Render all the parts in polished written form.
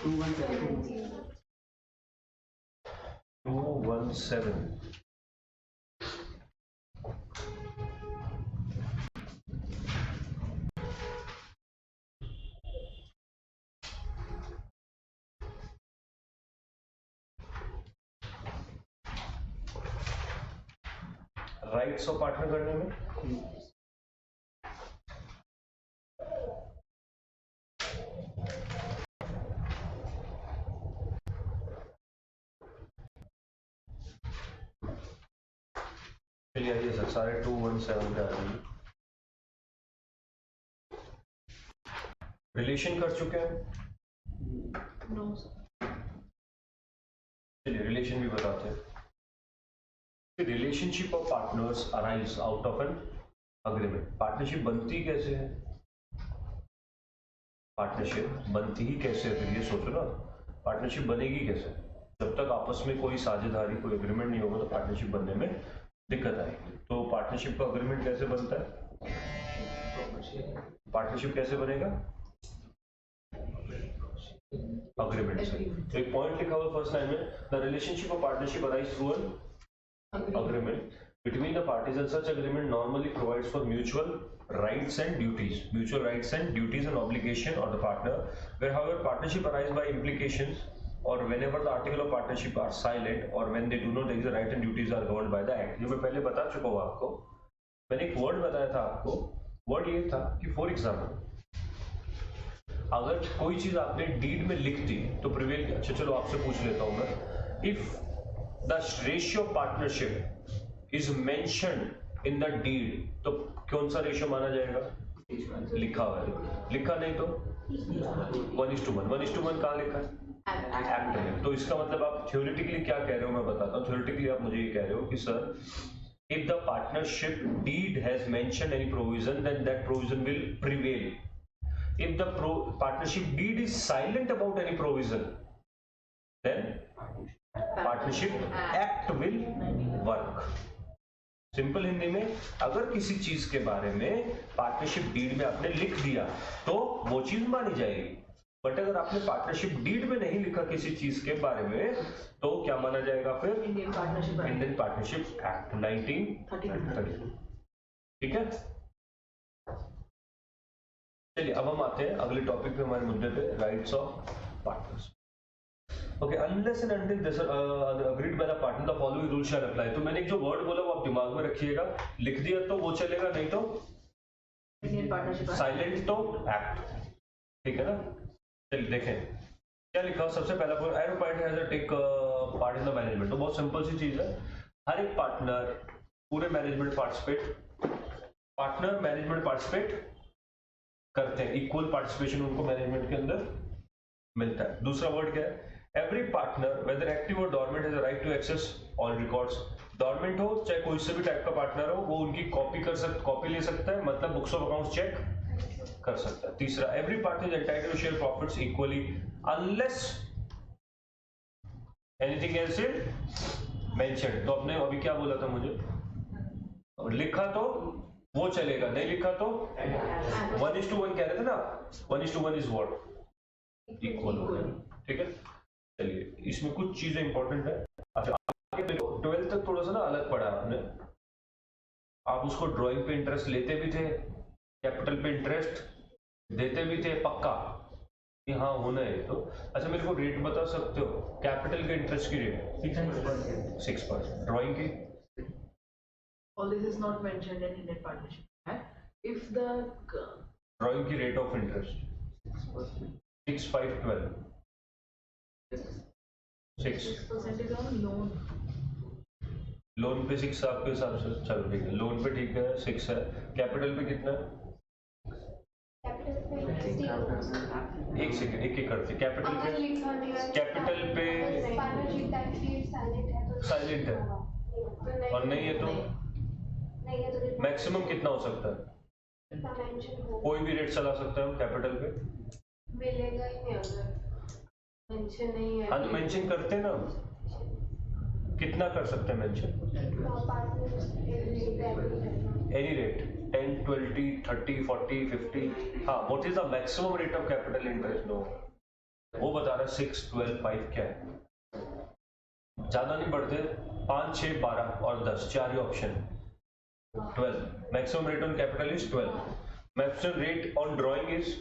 217 rights of partner करने में चलिए आइए सर, सारे 217 पे आ जाइए। रिलेशन कर चुके हैं? चलिए रिलेशन भी बताते हैं। Relationship of partners arise out of an agreement. Partnership बनती कैसे है? पार्टनरशिप बनती ही कैसे है? फिर ये सोचो ना, पार्टनरशिप बनेगी कैसे? जब तक आपस में कोई साझेदारी, कोई एग्रीमेंट नहीं होगा तो पार्टनरशिप बनने में दिक्कत आएगी। तो पार्टनरशिप का अग्रीमेंट कैसे बनता है? पार्टनरशिप कैसे बनेगा? अग्रीमेंट से। तो एक पॉइंट लिखा हुआ फर्स्ट लाइन में, the relationship of partnership arise through an agreement between the parties, and such agreement normally provides for mutual rights and duties and obligation of the partner, where however partnership arise by implications or whenever the article of partnership are silent or when they do not exist, the rights and duties are governed by the act। ये मैं पहले बता चुका हूँ आपको, मैंने एक word बताया था आपको। वर्ड ये था कि फॉर एग्जाम्पल अगर कोई चीज आपने डीड में लिख दी तो प्रिवेल। अच्छा चलो आपसे पूछ लेता हूं मैं, if the ratio of partnership is mentioned in the deed, तो कौन सा रेशियो माना जाएगा? लिखा हुआ है। लिखा नहीं तो 1:1। 1:1 कहाँ लिखा है? एक्ट में। तो इसका मतलब आप थ्योरेटिकली क्या कह रहे हो मैं बताता हूँ। थ्योरेटिकली आप मुझे ये कह रहे हो कि sir, if the partnership deed has mentioned any provision, then that provision will prevail. If the partnership deed is silent about any provision, then partnership act will work. Simple Hindi में, अगर किसी चीज के बारे में पार्टनरशिप डीड में आपने लिख दिया तो वो चीज मानी जाएगी, बट अगर आपने पार्टनरशिप डीड में नहीं लिखा किसी चीज के बारे में तो क्या माना जाएगा? फिर इंडियन पार्टनरशिप एक्ट 1932। ठीक है, चलिए अब हम आते हैं अगले टॉपिक पे, हमारे मुद्दे पे, rights of partners. Okay, unless and until this agreed by the partner, the following rules shall apply। तो मैंने जो वर्ड बोला वो आप दिमाग में रखिएगा। लिख दिया तो वो चलेगा, नहीं तो साइलेंट तो एक्ट। ठीक है ना? चलिए देखें क्या लिखा। सबसे पहला point, every partner has to take part in the management. तो बहुत सिंपल सी चीज है, हर एक पार्टनर पूरे मैनेजमेंट पार्टिसिपेट करते हैं। इक्वल पार्टिसिपेशन उनको मैनेजमेंट के अंदर मिलता है। दूसरा वर्ड क्या है? एवरी पार्टनर वेदर एक्टिव और dormant has a right to access all records. Dormant हो चाहे कोई से भी टाइप का पार्टनर हो, वो उनकी कॉपी ले सकता है, मतलब बुक्स ऑफ अकाउंट्स चेक कर सकता है। तीसरा, every partner is entitled to share profits equally unless anything else is mentioned. तो आपने अभी क्या बोला था मुझे? लिखा तो वो चलेगा, नहीं लिखा तो 1:1 कह रहे थे ना। 1:1 इज व्हाट? इक्वल। ठीक है, चलिए इसमें कुछ चीजें इंपॉर्टेंट है। अच्छा, 12th तक थोड़ा सा ना अलग पढ़ा आपने। आप उसको ड्राइंग पे इंटरेस्ट लेते भी थे, कैपिटल पे इंटरेस्ट देते भी थे, पक्का कि हाँ होना है। तो अच्छा मेरे को रेट बता सकते हो कैपिटल के इंटरेस्ट की रेट? 6%। ड्राइंग की? All this is not mentioned in Indian partnership. If the drawing की rate of interest 6, 5, 12 6% is on loan. Loan पे 6 आपके हिसाब से? चलो ठीक है, लोन पे ठीक है 6 है। कैपिटल पे कितना है? एक सेकंड, एक करते। कैपिटल पे साइलेंट है और नहीं है तो मैक्सिमम कितना हो सकता है? कोई भी रेट चला सकता है हम कैपिटल पे? मिलेगा ही नहीं अगर मेंशन नहीं है। हाँ तो मेंशन करते हैं ना, कितना कर सकते हैं मेंशन? Any rate, 10, 20, 30, 40, 50। हाँ, what is the maximum rate of capital interest? No, वो बता रहा है 6, 12, 5 क्या है, ज्यादा नहीं बढ़ते, 5, 6, 12 और 10, चार ही option. 12 maximum rate on capital is 12, maximum rate on drawing is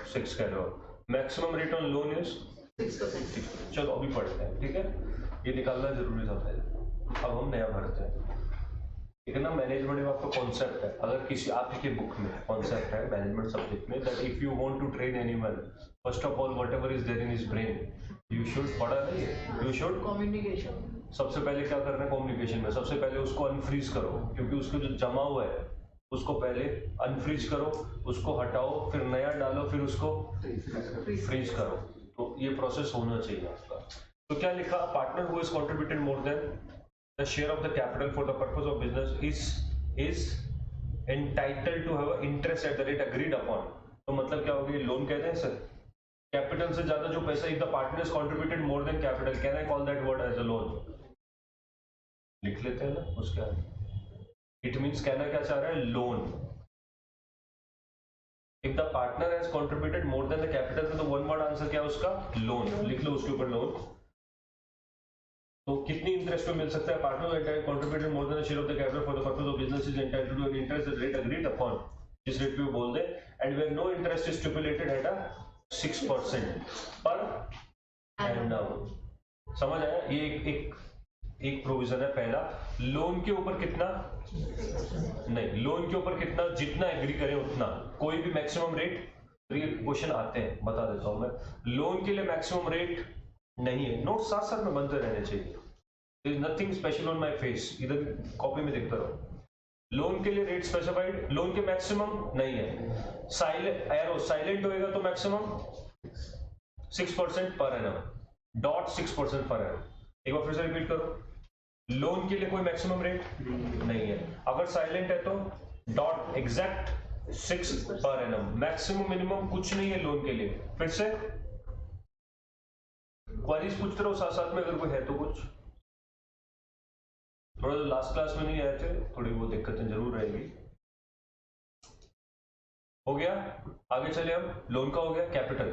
6 कह रहे हो, maximum rate on loan is 6%. चलो अभी पढ़ते हैं, ठीक है, ये निकालना जरूरी था पहले, अब हम नया भरते हैं। ठीक है ना, मैनेजमेंट में आपका कॉन्सेप्ट है, अगर किसी आपके बुक में कॉन्सेप्ट है मैनेजमेंट सब्जेक्ट में, that if you want to train anyone, first of all whatever is there in his brain you should, पढ़ा नहीं है, यू शुड Communication. सबसे पहले क्या करना है कम्युनिकेशन में, सबसे पहले उसको अनफ्रीज करो, क्योंकि उसको जो जमा हुआ है उसको पहले अनफ्रीज करो, उसको हटाओ, फिर नया डालो, फिर उसको फ्रीज करो। तो ये प्रोसेस होना चाहिए आपका। तो क्या लिखा, partner who is contributed more than the share of the capital for the purpose of business is entitled to have interest at the rate agreed upon. तो मतलब क्या होगी, लोन कहते हैं सर, कैपिटल से ज्यादा जो पैसा, if the partner is contributed more than capital, can I call that word as a loan? लिख लेते हैं ना उसके आगे, इट मीन्स कहना क्या चाह रहा है, loan. If the partner has contributed more than the capital, तो वन वर्ड आंसर क्या है उसका, लोन। लिख लो उसके ऊपर लोन। तो कितनी इंटरेस्ट पे मिल सकता है, partner contributed more than the share of the capital for the purpose of business is entitled to an interest at rate agreed upon, जिस रेट पे बोल दे, and where no interest is stipulated at a 6% पर and समझ आया? ये एक प्रोविजन है पहला। लोन के ऊपर कितना नहीं, लोन के ऊपर कितना, जितना एग्री करें उतना, कोई भी मैक्सिमम रेट, ये क्वेश्चन आते हैं, बता देता हूं मैं। लोन के लिए मैक्सिमम रेट नहीं है, नोट साथ साथ में बनते रहने चाहिए, there is nothing special on my face, इधर कॉपी में देखता रहो। लोन के लिए रेट स्पेसिफाइड, लोन के मैक्सिमम नहीं है, साइलेंट एरो साइलेंट होएगा तो maximum 6% per annum, dot 6% per annum. एक बार फिर से रिपीट करो, लोन के लिए कोई मैक्सिमम रेट नहीं है, अगर साइलेंट है तो dot exact 6 per annum, maximum minimum कुछ नहीं है लोन के लिए। फिर से क्वेरीज पूछते रहो साथ साथ में, अगर कोई है तो कुछ। थोड़ा लास्ट क्लास में नहीं आए थे, थोड़ी वो दिक्कतें जरूर रहेगी। हो गया, आगे चले हम, लोन का हो गया, कैपिटल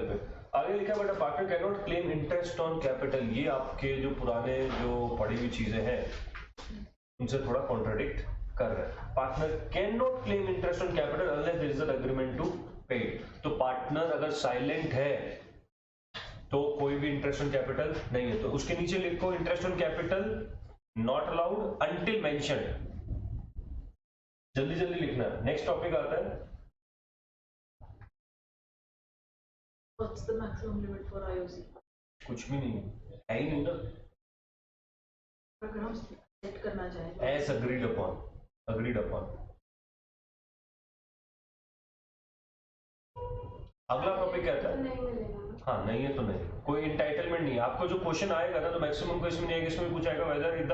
पे आगे लिखा बेटा, partner cannot claim interest on capital. ये आपके जो पुराने जो पढ़ी हुई चीजें हैं उनसे थोड़ा कॉन्ट्राडिक्ट कर रहा है। Partner cannot claim interest on capital unless there is an agreement to pay. तो पार्टनर अगर साइलेंट है तो कोई भी इंटरेस्ट ऑन कैपिटल नहीं है, तो उसके नीचे लिखो interest on capital not allowed until mentioned. जल्दी जल्दी लिखना है, नेक्स्ट टॉपिक आता है। What's the maximum limit for IOC? कुछ भी नहीं है ही नहीं ना, अगर हम सेट करना चाहें as agreed upon, agreed upon. अगला टॉपिक क्या था, नहीं मिलेगा ना। हाँ नहीं है तो नहीं, कोई इंटाइटलमेंट नहीं है। आपको जो क्वेश्चन आएगा ना, तो मैक्सिमम को इसमें नहीं आएगा, इसमें पूछाएगा whether if the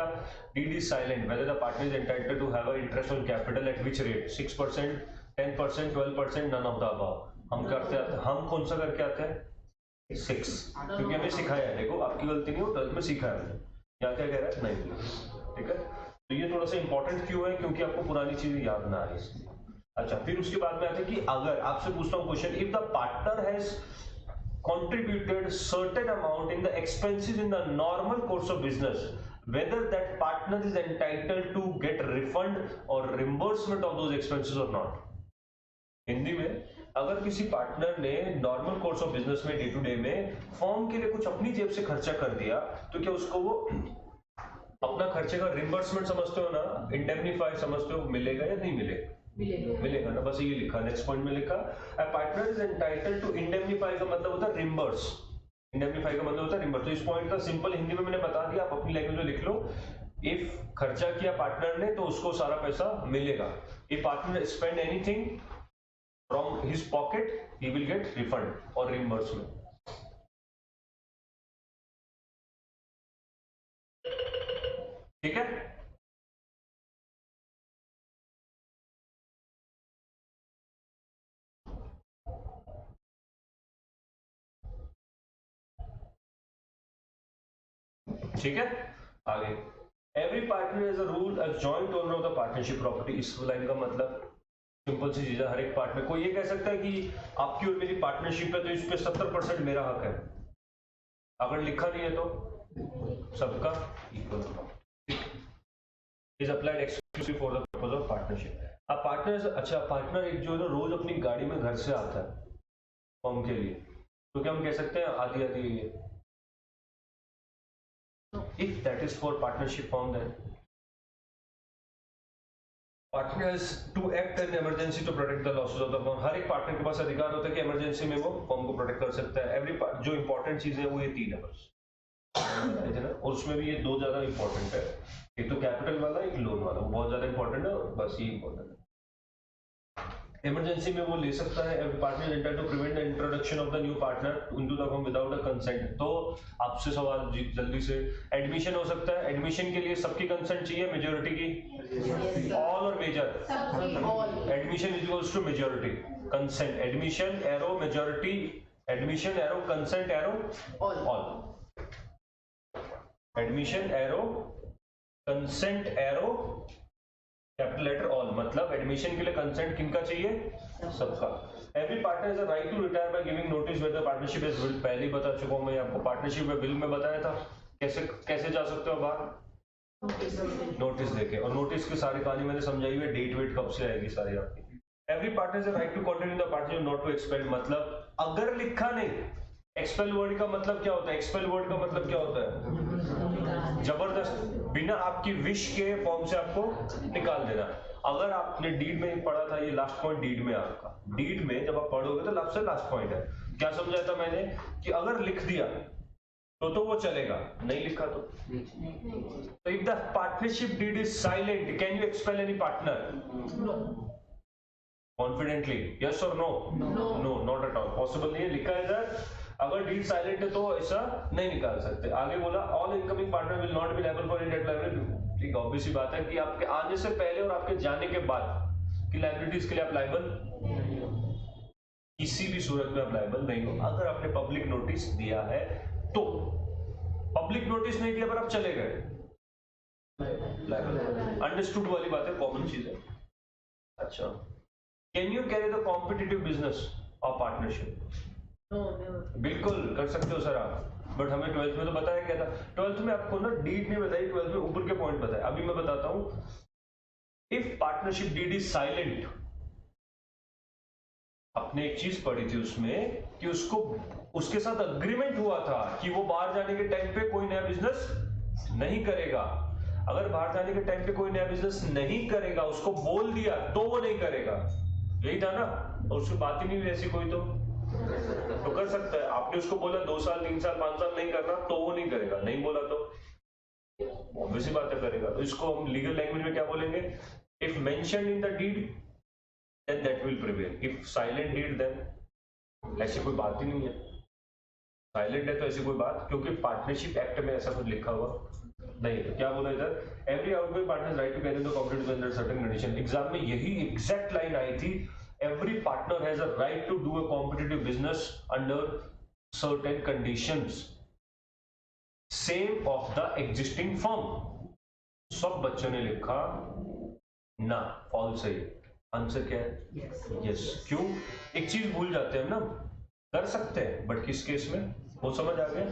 deed is silent, whether the partner is entitled to have a interest on capital at which rate, 6%, 10%, 12%, none of the above. हम करते आते हैं, हम कौन सा करके आते हैं, 6, क्योंकि हमें सिखाया है, देखो आपकी गलती नहीं हो, 12 में सिखाया है, यहाँ क्या कह रहा है, नहीं। ठीक है, तो ये थोड़ा सा इंपॉर्टेंट क्यों है, क्योंकि आपको पुरानी चीजें याद ना आए इसलिए। अच्छा, फिर उसके बाद में आता है कि अगर आपसे पूछता हूँ question, if the partner has contributed certain amount in the expenses in the normal course of business, whether that partner is entitled to get refund or reimbursement of those expenses or not. Hindi में, अगर किसी partner ने normal course of business में day to day में firm के लिए कुछ अपनी जेब से खर्चा कर दिया, तो क्या उसको वो अपना खर्चे का रिम्बर्समेंट समझते हो ना, इंडेमनीफाई समझते हो, मिलेगा या नहीं मिलेगा? मिलेगा ना, बस ये लिखा, नेक्स्ट पॉइंट में लिखा, a partner is entitled to indemnify का मतलब होता है रिम्बर्स, इंडेमनीफाई का मतलब होता है रिम्बर्स। तो इस पॉइंट का सिंपल हिंदी में मैंने बता दिया, आप अपनी लैंग्वेज में लिख लो। इफ खर्चा किया पार्टनर ने तो उसको सारा पैसा मिलेगा, if partner spend anything from his pocket he will get refund और रिम्बर्समेंट। ठीक है, ठीक है। आगे, every partner is a rule a joint owner of the partnership property. इस लाइन का मतलब सिंपल सी चीज है, हर एक पार्टनर को ये कह सकता है कि आपकी और मेरी पार्टनरशिप है तो इस पे 70% मेरा हक है, अगर लिखा नहीं है तो सबका equal is applied exclusive for the purpose of partnership. अब पार्टनर, अच्छा पार्टनर एक जो है ना रोज अपनी गाड़ी में घर से आता है फॉर्म के लिए, तो क्या हम कह सकते हैं आधी आधी ये, if that is for partnership firm then partners to act in emergency to protect the losses of the firm. हर एक पार्टनर के पास अधिकार होता है कि इमरजेंसी में वो फॉर्म को प्रोटेक्ट कर सकता है। एवरी जो इंपॉर्टेंट चीज है वो ये 3 है बस, है ना, और उसमें भी ये 2 ज्यादा इंपॉर्टेंट है, एक तो कैपिटल वाला एक लोन वाला, वो बहुत ज्यादा इंपॉर्टेंट है और बस ये इंपॉर्टेंट है। इमरजेंसी में वो ले सकता है, every partner intend to prevent the introduction of the new partner into the firm without a consent. तो आपसे सवाल जल्दी से, एडमिशन हो सकता है, एडमिशन के लिए सबकी कंसेंट चाहिए, मेजोरिटी की, ऑल और major, admission is equals to majority consent, admission arrow majority, admission arrow consent arrow all, admission arrow consent arrow capital letter all, मतलब एडमिशन के लिए कंसेंट किनका चाहिए, सबका। Every partner has a right to retire by giving notice where the partnership is will, पहले ही बता चुका हूं मैं आपको, पार्टनरशिप में बिल में बताया था कैसे कैसे जा सकते हो बाहर, नोटिस देके, और नोटिस की सारी कहानी मैंने समझाई हुई है, डेट वेट कब से आएगी सारी आपकी। Every partner has a right to continue the partnership not to expel, मतलब अगर लिखा नहीं, एक्सपेल वर्ड का मतलब क्या होता है, एक्सपेल वर्ड का मतलब क्या होता है, जबरदस्त बिना आपकी विश के फॉर्म से आपको निकाल देना। अगर आपने डीड में पढ़ा था, ये लास्ट पॉइंट डीड में आपका, डीड में जब आप पढ़ोगे तो लास्ट पॉइंट है, क्या समझा था मैंने कि अगर लिख दिया तो वो चलेगा, नहीं लिखा तो if the partnership deed is silent can you expel any partner confidently, yes और no, no not at all, possible नहीं है, लिखा है इधर, अगर डीड साइलेंट है तो ऐसा नहीं निकाल सकते। आगे बोला all incoming partner will not be liable for indebt liability, ठीक ऑब्वियस सी बात है कि आपके आने से पहले और आपके जाने के बाद की लायबिलिटीज के लिए आप लायबल किसी भी सूरत में आप लायबल नहीं हो। अगर आपने पब्लिक नोटिस दिया है तो, पब्लिक नोटिस नहीं दिया पर आप चले गए, लायबल, अंडरस्टूड वाली बात है, कॉमन चीज है। अच्छा, can you carry the competitive business of partnership? बिल्कुल कर सकते हो सर आप, बट हमें 12th में तो बताया क्या था, 12th में आपको ना डीड नहीं बताई, 12th में ऊपर के पॉइंट बताए, अभी मैं बताता हूं। If partnership deed is silent, आपने एक चीज पढ़ी थी उसमें कि उसको उसके साथ अग्रीमेंट हुआ था कि वो बाहर जाने के टाइम पे कोई नया बिजनेस नहीं करेगा। अगर बाहर जाने के टाइम पे कोई नया बिजनेस नहीं करेगा, उसको बोल दिया तो वो नहीं करेगा, यही था ना, और उसकी बात ही नहीं हुई ऐसी कोई तो कर सकता है। आपने उसको बोला 2 साल 3 साल 5 साल नहीं करना तो वो नहीं करेगा, नहीं बोला तो ऑब्वियसली बात है करेगा। तो इसको हम लीगल लैंग्वेज में क्या बोलेंगे, if mentioned in the deed then that will prevail, if silent deed then ऐसी कोई बात ही नहीं है, साइलेंट है तो ऐसी कोई बात, क्योंकि पार्टनरशिप एक्ट में ऐसा कुछ लिखा हुआ नहीं। तो क्या बोला इधर, every outgoing partner right to carry the competitive under certain condition. Exam में यही एग्जैक्ट लाइन आई थी, every partner has a right to do a competitive business under certain conditions same of the existing firm। सब बच्चों ने लिखा ना, false है, answer क्या है, यस। क्यों, एक चीज भूल जाते हैं ना, कर सकते हैं बट किस केस में, वो समझ आ गया,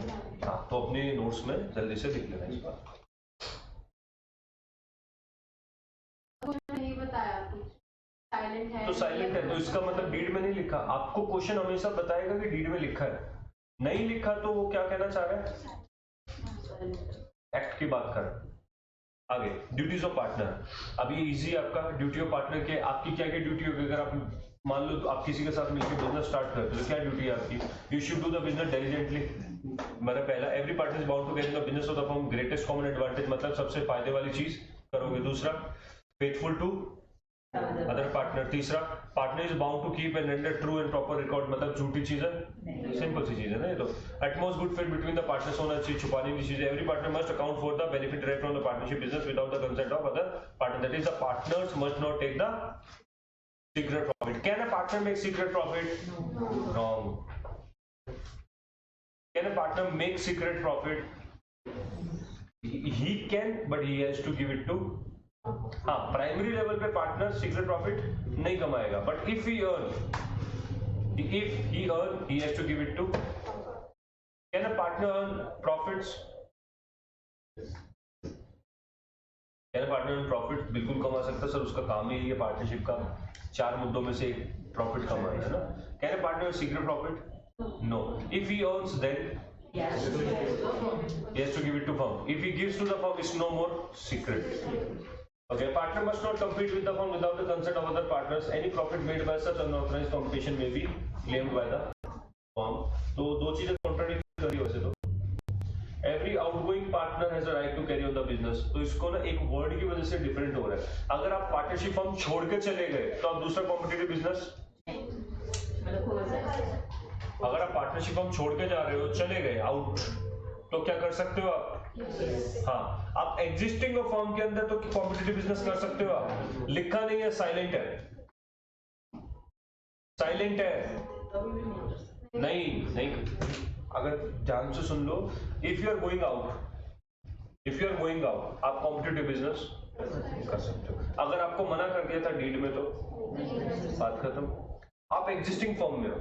हाँ, तो अपने नोट्स में जल्दी से लिख लेना इस बात। नहीं बताया कुछ, साइलेंट है तो साइलेंट है तो इसका मतलब डीड में नहीं लिखा, आपको क्वेश्चन हमेशा बताएगा कि डीड में लिखा है, नहीं लिखा तो वो क्या कहना चाह रहा है, एक्ट की बात कर। आगे ड्यूटीज ऑफ पार्टनर, अब ये इजी है आपका, ड्यूटी ऑफ पार्टनर के आपकी क्या क्या ड्यूटी होगी, अगर आप मान लो आप किसी के साथ मिलकर बिजनेस स्टार्ट करते हो तो क्या ड्यूटी है आपकी, you should do the business diligently, मेरा पहला, every partner is bound to get the business of the firm greatest common advantage, मतलब सबसे फायदे वाली चीज करोगे। दूसरा, फेथफुल टू अदर पार्टनर। तीसरा, partner is bound to keep and render true and proper record, मतलब झूठी चीज है, सिंपल सी चीज है ना ये तो। Utmost good fit between the partners होना चाहिए, छुपाने की चीज है। Every partner must account for the benefit direct from the partnership business without the consent of other partner, that is the partners must not take the secret profit. Can a partner make secret profit? No. Wrong. Can a partner make secret profit? He can, but he has to give it to हाँ, primary level पे partner secret profit नहीं कमाएगा, but if he earn he has to give it to. Can a partner earn profits? Can a partner earn profits? बिल्कुल कमा सकता है sir, उसका काम ही है पार्टनरशिप का 4 मुद्दों में से एक प्रॉफिट कमाना है ना. Can a partner earn secret profit? No. If he earns, then Yes. he has to give it to firm. If he gives to the firm, it's no more secret. Okay, a partner must not compete with the firm without the consent of other partners. Any profit made by such unauthorized competition may be claimed by the firm. तो दो चीजें contradict कर रही है वैसे तो. Every outgoing partner has a right to carry on the business. तो इसको ना एक वर्ड की वजह से डिफरेंट हो रहा है. अगर आप पार्टनरशिप फर्म छोड़ के चले गए तो आप दूसरा कॉम्पिटिटिव बिजनेस, अगर आप पार्टनरशिप फर्म छोड़ के जा रहे हो, चले गए आउट, तो क्या कर सकते हो आप? हाँ, आप एग्जिस्टिंग फर्म के अंदर तो कॉम्पिटिटिव बिजनेस कर सकते हो आप. लिखा नहीं है, साइलेंट है, साइलेंट है. नहीं, अगर ध्यान से सुन लो, if you are going out आप कॉम्पिटिटिव बिजनेस कर सकते हो. अगर आपको मना कर दिया था डीड में तो बात खत्म. आप एग्जिस्टिंग फर्म में हो,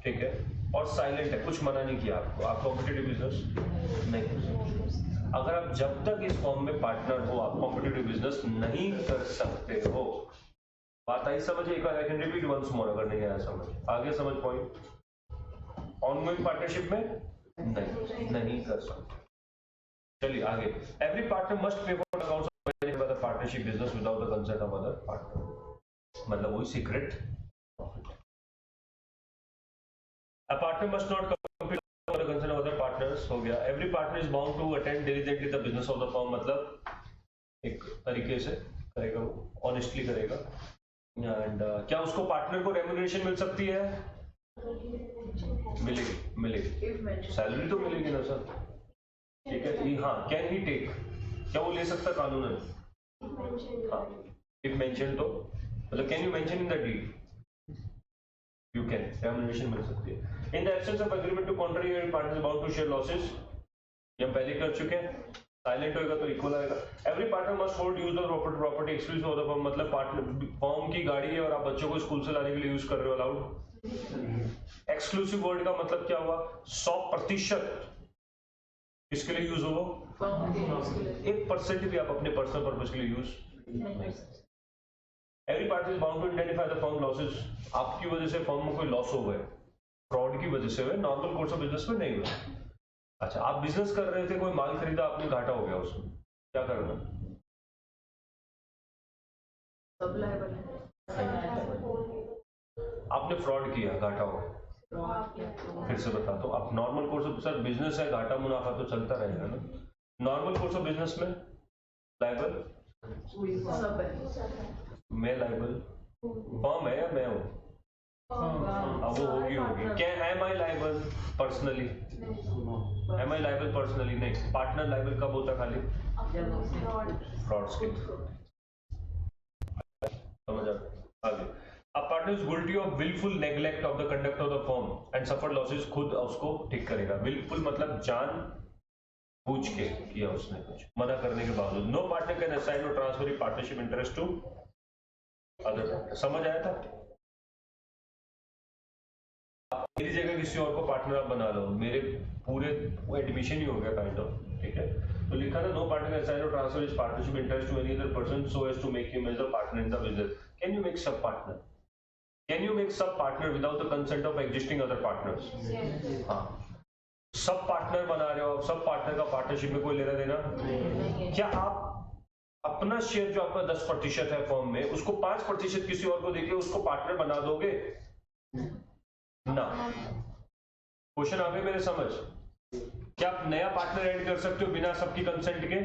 ठीक है, और साइलेंट है, कुछ मना नहीं किया आपको, आप कॉम्पिटिटिव बिजनेस नहीं कर सकते. अगर आप जब तक इस फर्म में पार्टनर हो, आप कॉम्पिटिटिव बिजनेस नहीं कर सकते हो. बात आई समझ? एक बार I can repeat once more अगर नहीं आया समझ. आगे समझ पॉइंट. ऑनगोइंग पार्टनरशिप में नहीं कर सकते. चलिए आगे. Every partner must pay for accounts of the partnership business without the consent of other partner. मतलब वही secret profit. A partner must not compete with the consent of other partners. हो गया. Every partner is bound to attend diligently the business of the firm. मतलब एक तरीके से करेगा वो, ऑनेस्टली करेगा. एंड क्या उसको पार्टनर को रेम्यूनरेशन मिल सकती है? मिलेगी. सैलरी तो मिलेगी ना सर, ठीक है. हाँ, कैन ही टेक, क्या वो ले सकता कानूनन? हाँ, इफ मेंशन तो मतलब can you mention in the deed, you can, remuneration मिल सकती है. In the absence of agreement to contrary every partner is bound to share losses. ये हम पहले कर चुके हैं. साइलेंट होएगा तो इक्वल आएगा. Every partner must hold use of property exclusive of the firm. मतलब पार्टनर फर्म की गाड़ी है और आप बच्चों को स्कूल से लाने के लिए यूज कर रहे हो, अलाउड. एक्सक्लूसिव वर्ड का मतलब क्या हुआ? 100% किसके लिए यूज हो? 1% भी आप अपने पर्सनल पर्पज के लिए यूज नहीं. Every party is bound to identify the firm losses. आपकी वजह से फर्म में कोई लॉस हो गए, फ्रॉड की वजह से हुए, नॉर्मल कोर्स ऑफ बिजनेस में नहीं हुए. अच्छा, आप बिजनेस कर रहे थे, कोई माल खरीदा, आपने घाटा हो गया, उसमें क्या करना? आपने फ्रॉड किया, घाटा हो गया. फिर से बता दो. आप normal course of sir business है, घाटा मुनाफा तो चलता रहेगा ना. नॉर्मल कोर्स ऑफ बिजनेस में लायबल, मैं लायबल, फर्म है या मैं हूँ? अब वो होगी. क्या एम आई लायबल पर्सनली? एम आई लायबल पर्सनली नहीं. पार्टनर लायबल कब होता? खाली फ्रॉड्स के. समझ आ आगे. A partner is guilty of willful neglect of the conduct of the firm and suffered losses. खुद उसको ठीक करेगा. willful मतलब जान बूझ के किया उसने, कुछ मना करने के बावजूद. No partner can assign or transfer a partnership interest to other partner. समझ आया था? मेरी जगह किसी और को पार्टनर आप बना लो, मेरे पूरे वो एडमिशन ही हो गया काइंड ऑफ, ठीक है. तो लिखा ना, no partner assign or transfer his partnership interest to any other person so as to make him as a partner in the business. Can you make sub partner? Can you make sub partner without the consent of existing other partners? हाँ, sub partner बना रहे हो, sub partner का partnership में कोई लेना देना? क्या आप अपना शेयर जो आपका 10% है फर्म में, उसको 5% किसी और को देके उसको पार्टनर बना दोगे ना? क्वेश्चन आ गए मेरे समझ? क्या आप नया पार्टनर ऐड कर सकते हो बिना सबकी कंसेंट के?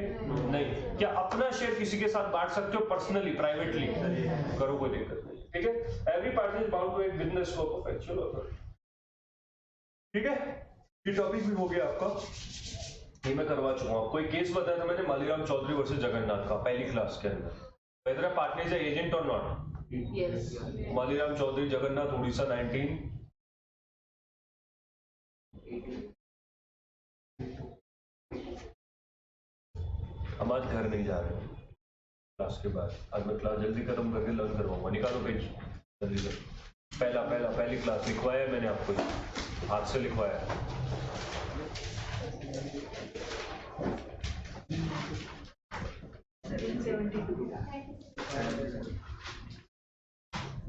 नहीं. क्या अपना शेयर किसी के साथ बांट सकते हो पर्सनली, प्राइवेटली? करो, कोई दिक्कत नहीं, ठीक है. Every partner is bound to act business scope of actual authority. ठीक है, ये टॉपिक भी हो गया आपका. ये मैं करवा चुका हूं आपको. एक केस बताया था मैंने, मालीराम चौधरी वर्सेस जगन्नाथ का, पहली क्लास के अंदर. Weather a partner is agent और नॉट? Yes. मालीराम चौधरी, जगन्नाथ, उड़ीसा, 19. हम आज घर नहीं जा रहे. क्लास के बाद आज मैं क्लास जल्दी खत्म करके लर्न करवाऊंगा। निकालो पेज जल्दी कर। पहली क्लास लिखवाया है मैंने आपको, हाथ से लिखवाया है।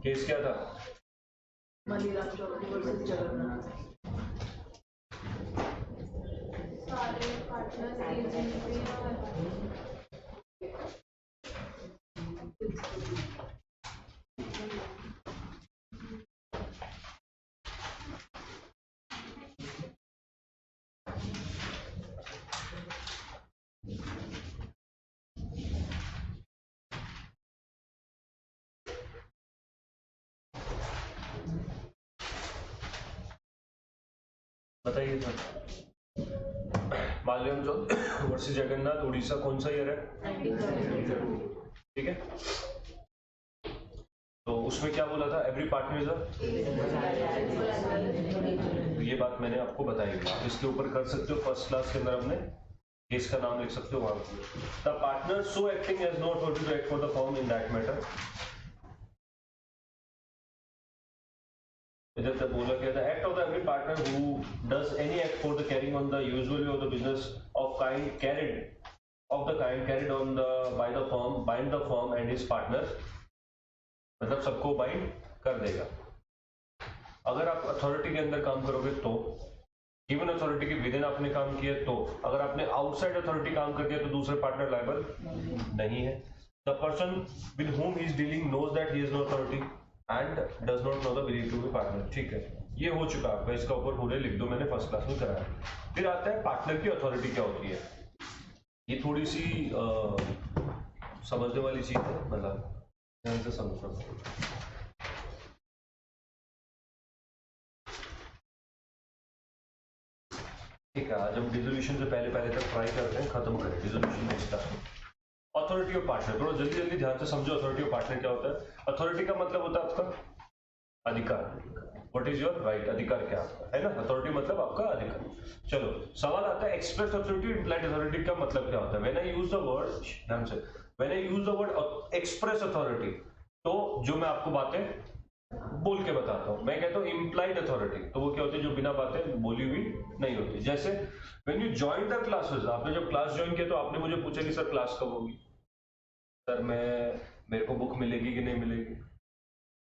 केस क्या था? मनीराम चौधरी वर्सेस जगन्नाथ। सारे पार्टनर्स ये जीतते हैं। बताइए सर। माल्याम चौधरी वर्सेस जगन्नाथ, उड़ीसा, कौन सा ईयर है? 1972। ठीक है, तो उसमें क्या बोला था? एवरी पार्टनर इज अ, तो ये बात मैंने आपको बताई थी। आप इसके ऊपर कर सकते हो, फर्स्ट क्लास के अंदर हमने केस का नाम लिख सकते हो वहां पर। The partner so acting as no authority to act for the firm in that matter. इधर तक बोला गया था, act of the every partner who does any act for the carrying on the usually of the business of kind carried on the by the firm, bind the firm and his partner, मतलब सबको bind कर देगा। अगर आप authority के अंदर काम करोगे तो, गिवन अथॉरिटी के विदिन आपने काम किया तो, अगर आपने आउटसाइड अथॉरिटी काम कर दिया तो दूसरे पार्टनर लायबल नहीं है। The person with whom he is dealing knows that he is no authority and does not know the believe to be partner. ठीक है, ये हो चुका आपका, इसका ऊपर पूरे लिख दो, मैंने फर्स्ट क्लास में कराया। फिर आता है पार्टनर की अथॉरिटी क्या होती है। ये थोड़ी सी समझने वाली चीज है, मतलब ध्यान से समझो। ठीक है, आज हम डिसोल्यूशन से पहले तक ट्राई करते हैं, खत्म करें डिसोल्यूशन नेक्स्ट क्लास में। अथॉरिटी ऑफ पार्टनर, थोड़ा जल्दी ध्यान से समझो। अथॉरिटी ऑफ पार्टनर क्या होता है? अथॉरिटी का मतलब होता है आपका अधिकार। व्हाट इज योर राइट, अधिकार क्या आपका है ना। अथॉरिटी मतलब आपका अधिकार। चलो सवाल आता है, एक्सप्रेस अथॉरिटी, इम्प्लाइड अथॉरिटी का मतलब क्या होता है? When I use the word, ध्यान से, when I use the word express authority, तो जो मैं आपको बातें बोल के बताता हूं, मैं कहता हूं इम्प्लाइड अथॉरिटी, तो वो क्या होती है? जो बिना बातें बोली हुई नहीं होती। जैसे when you join the classes, आपने जब क्लास ज्वाइन किया तो आपने मुझे पूछा कि सर क्लास कब होगी, सर मेरे को बुक मिलेगी कि नहीं मिलेगी,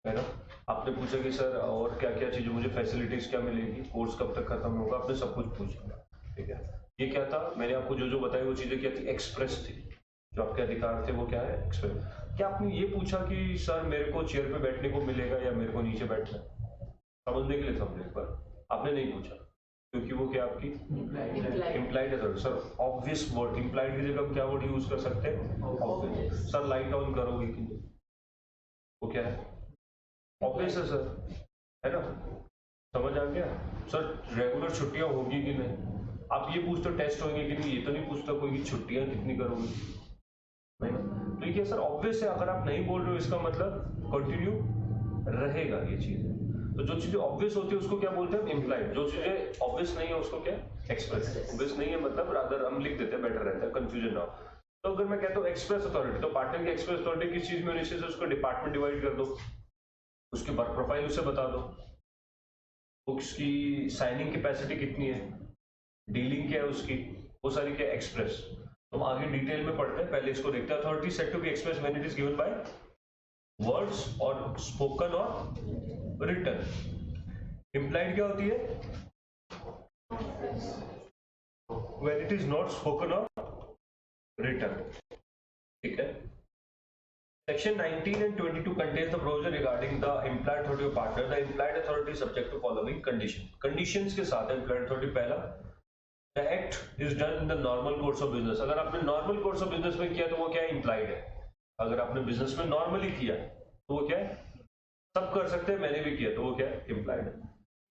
है ना। आपने पूछा कि सर और क्या क्या चीजें, मुझे फैसिलिटीज क्या मिलेगी, कोर्स कब तक खत्म होगा, आपने सब कुछ पूछा। ठीक है, ये क्या था? मैंने आपको जो बताई वो चीजें क्या थी? एक्सप्रेस थी। जो आपके अधिकार थे वो क्या है? एक्सप्रेस। क्या आपने ये पूछा कि सर मेरे को चेयर पे बैठने को मिलेगा या मेरे को नीचे बैठना है? समझने के लिए समझो एक बार। आपने नहीं पूछा क्योंकि वो क्या आपकी इम्प्लाइड है। सर ऑब्वियस वर्ड, इम्प्लाइड की जगह क्या वर्ड यूज कर सकते हैं? ऑब्वियस। सर लाइट ऑन करोगे कि नहीं, वो क्या है? ऑब्वियस है सर, है ना। समझ आ गया? सर रेगुलर छुट्टियां होगी कि नहीं, आप ये पूछते हो टेस्ट होंगे कि नहीं, ये तो नहीं पूछता कोई कि छुट्टियां कितनी करोगे, नहीं ना। तो ये सर ऑब्वियस है, अगर आप नहीं बोल रहे हो इसका मतलब कंटिन्यू रहेगा ये चीज। तो जो चीजें ऑब्वियस होती है उसको क्या बोलते हैं? इम्प्लाइड। जो चीजें ऑब्वियस नहीं है उसको क्या? एक्सप्रेस। ऑब्वियस नहीं है मतलब रादर हम लिख देते हैं, बेटर रहता है, कंफ्यूजन ना हो। तो अगर मैं कहता हूँ एक्सप्रेस अथॉरिटी, तो पार्टनर की एक्सप्रेस अथॉरिटी किस चीज में होनी चाहिए? उसको डिपार्टमेंट डिवाइड कर दो, उसकी वर्क प्रोफाइल उसे बता दो, उसकी साइनिंग कैपेसिटी कितनी है, डीलिंग क्या है उसकी, वो सारी क्या? एक्सप्रेस। तो हम आगे डिटेल में पढ़ते हैं, पहले इसको देखते हैं। Authority set to be express when it is given by words और स्पोकन और रिटन। इम्प्लाइड क्या होती है? When it is not spoken और रिटन। ठीक है। Section 19 and 22 contains the provision regarding the implied authority of partner. The implied authority is subject to following condition. Conditions के साथ implied authority, पहला, the act is done in the normal course of business. अगर आपने normal course of business में किया तो वो क्या है? Implied है। अगर आपने business में normally किया तो वो क्या है? सब कर सकते हैं, मैंने भी किया तो वो क्या है? Implied है।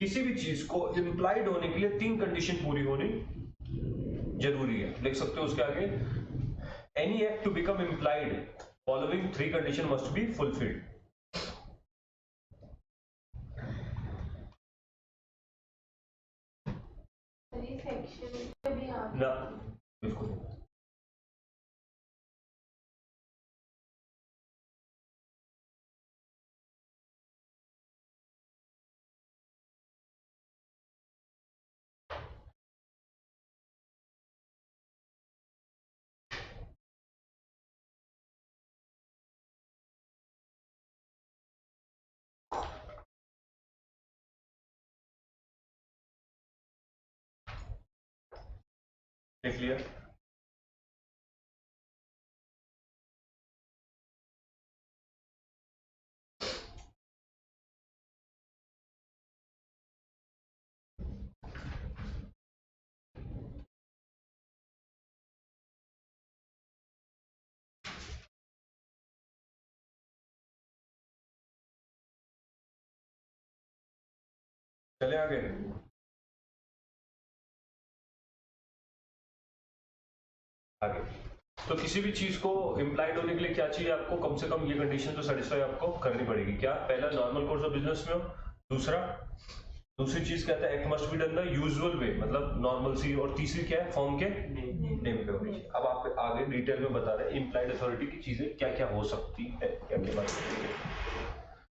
किसी भी चीज को implied होने के लिए 3 कंडीशन पूरी होनी जरूरी है। लिख सकते हो उसके आगे, any act to become implied, following 3 conditions must be fulfilled. Section भी आप ना बिल्कुल लिख लिया? चले आगे। आगे तो किसी भी चीज को इम्प्लाइड होने के लिए क्या चाहिए आपको? कम से कम ये कंडीशन तो सेटिस्फाई आपको करनी पड़ेगी। क्या? पहला, नॉर्मल कोर्स ऑफ बिजनेस में हो। दूसरी चीज कहता है act must be done the usual way, मतलब नॉर्मल सी। और तीसरी क्या है? फॉर्म के नेम पे होनी चाहिए। अब आप आगे डिटेल में बता रहे हैं इम्प्लाइड अथॉरिटी की चीजें क्या क्या हो सकती है, क्या क्या बात है।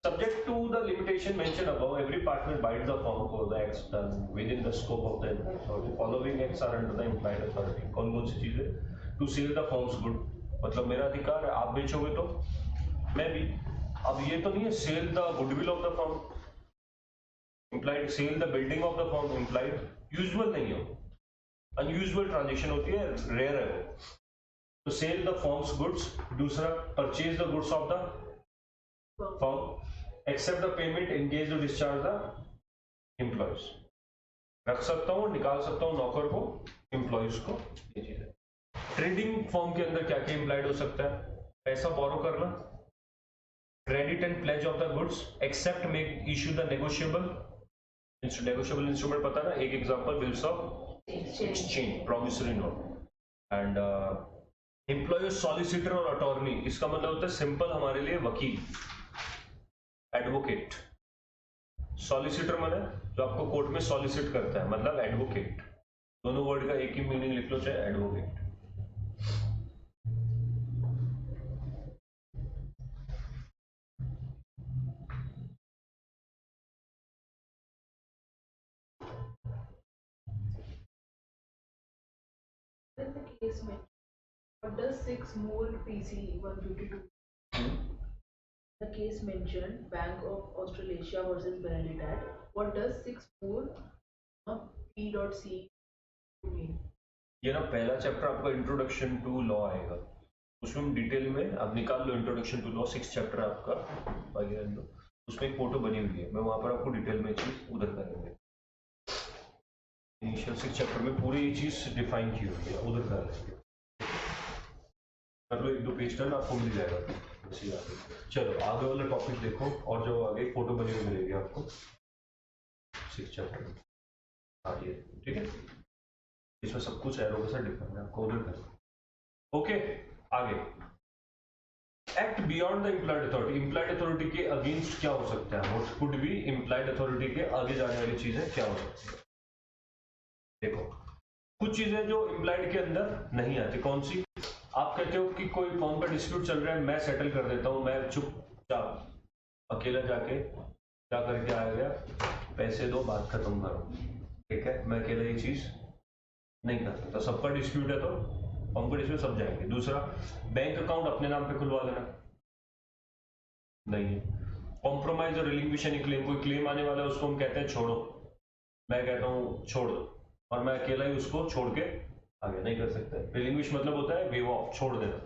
Subject to the limitation mentioned above, every partner bides the firm for the acts done within the scope of the implied authority. Following acts are under the implied authority. कौन कौन सी चीजें? To sell the firm's good, मतलब मेरा अधिकार है, आप बेचोगे तो मैं भी। अब ये तो नहीं है sell the goodwill of the firm, implied sell the building of the firm, implied usual नहीं है, अनयूजुअल ट्रांजेक्शन होती है, रेयर है वो। तो सेल द फर्म्स गुड्स। दूसरा, purchase the goods of the firm, accept the payment, engage और discharge the employees. रख सकता हूँ, निकाल सकता हूँ नौकर को, एम्प्लॉयज को, ये चीज है। ट्रेडिंग फर्म के अंदर क्या क्या इम्प्लाइड हो सकता है? पैसा बोरो करना, credit and pledge of the goods, accept make issue the negotiable instrument, पता ना, एक example bills of exchange, promissory note. And employer, solicitor और अटॉर्नी, इसका मतलब होता है सिंपल हमारे लिए वकील, एडवोकेट। सॉलिसिटर माने जो आपको कोर्ट में सॉलिसिट करता है, मतलब एडवोकेट। दोनों वर्ड का एक ही मीनिंग लिख लो, चाहे advocate. In the case mentioned, what does 6 more PC 152? The case mentioned, Bank of Australasia versus Benedict, what does 6 more P.C mean? ये ना पहला चैप्टर आपका इंट्रोडक्शन टू लॉ आएगा, उसमें हम डिटेल में, अब निकाल लो इंट्रोडक्शन टू लॉ, 6 चैप्टर आपका आगे लो, उसमें एक फोटो बनी हुई है, मैं वहां पर आपको डिटेल में चीज उधर करेंगे। इनिशियल 6 चैप्टर में पूरी ये चीज डिफाइन की हुई है, उधर कर लेंगे। कर लो, 1-2 पेज टर्न आपको मिल जाएगा। चलो आगे वाला टॉपिक देखो, और जो आगे फोटो बनी हुई मिलेगी आपको 6 चैप्टर में। हाँ ये ठीक है, इसमें सब कुछ एरो के साथ डिफाइन है, आपको उधर करना। ओके आगे, act beyond the implied authority. Implied authority के अगेंस्ट क्या हो सकता है? What could be implied authority के आगे जाने वाली चीजें क्या हो सकती है? देखो कुछ चीजें जो इम्प्लाइड के अंदर नहीं आती, कौन सी? आप कहते हो कि कोई फॉर्म का डिस्प्यूट चल रहा है, मैं सेटल कर देता हूं, मैं चुपचाप अकेला जाके क्या करके आ गया, पैसे दो, बात खत्म करो, ठीक है, मैं अकेला ये चीज नहीं कर सकता। सबका डिस्प्यूट है तो फॉर्म का डिस्प्यूट सब जाएंगे। दूसरा, बैंक अकाउंट अपने नाम पे खुलवा लेना नहीं है। कॉम्प्रोमाइज और रिलिंक्विशन क्लेम, कोई क्लेम आने वाला है उसको हम कहते हैं छोड़ो, मैं कहता हूँ छोड़ दो, और मैं अकेला ही उसको छोड़ के आगे नहीं कर सकता। रिलिंग्विश मतलब होता है वेव ऑफ, छोड़ देना।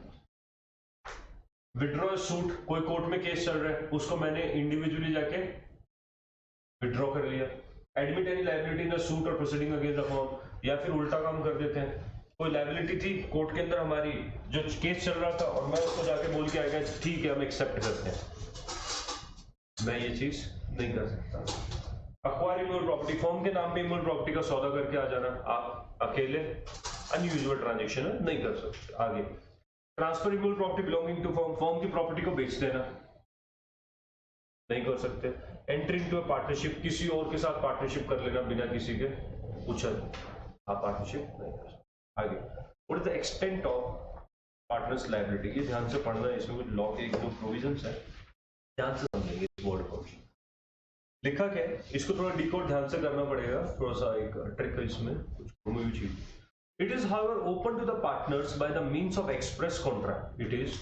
विड्रॉ सूट, कोई कोर्ट में केस चल रहा है, उसको मैंने इंडिविजुअली जाके विड्रॉ कर लिया। Admit any liability in the suit और प्रोसीडिंग अगेंस्ट द फर्म, या फिर उल्टा काम कर देते हैं, कोई लायबिलिटी थी कोर्ट के अंदर हमारी, जो केस चल रहा था, और मैं उसको जाके बोल के आ गया ठीक है हम एक्सेप्ट करते हैं, मैं ये चीज नहीं कर सकता। अक्वायर इमूवेबल प्रॉपर्टी, फर्म के नाम पे इमूवेबल प्रॉपर्टी का सौदा करके आ जाना, आप अकेले अनयूजुअल ट्रांजेक्शन है, नहीं कर सकते। आगे, transfer immovable property belonging to firm, firm की प्रॉपर्टी को बेच देना, नहीं कर सकते। एंट्री इनटू अ पार्टनरशिप, किसी और के साथ पार्टनरशिप कर लेना बिना किसी के उछल, आप पार्टनरशिप नहीं कर सकते। आगे, what is the extent of partners liability, ये ध्यान से पढ़ना है, इसमें कुछ लॉ के 1-2 प्रोविजंस है, ध्यान से समझेंगे इस वर्ड को। लिखा क्या है, इसको थोड़ा डिकोड ध्यान से करना पड़ेगा, थोड़ा सा एक ट्रिक है इसमें, कुछ घूमी हुई चीज। It is however open to the partners by the means of express contract. It is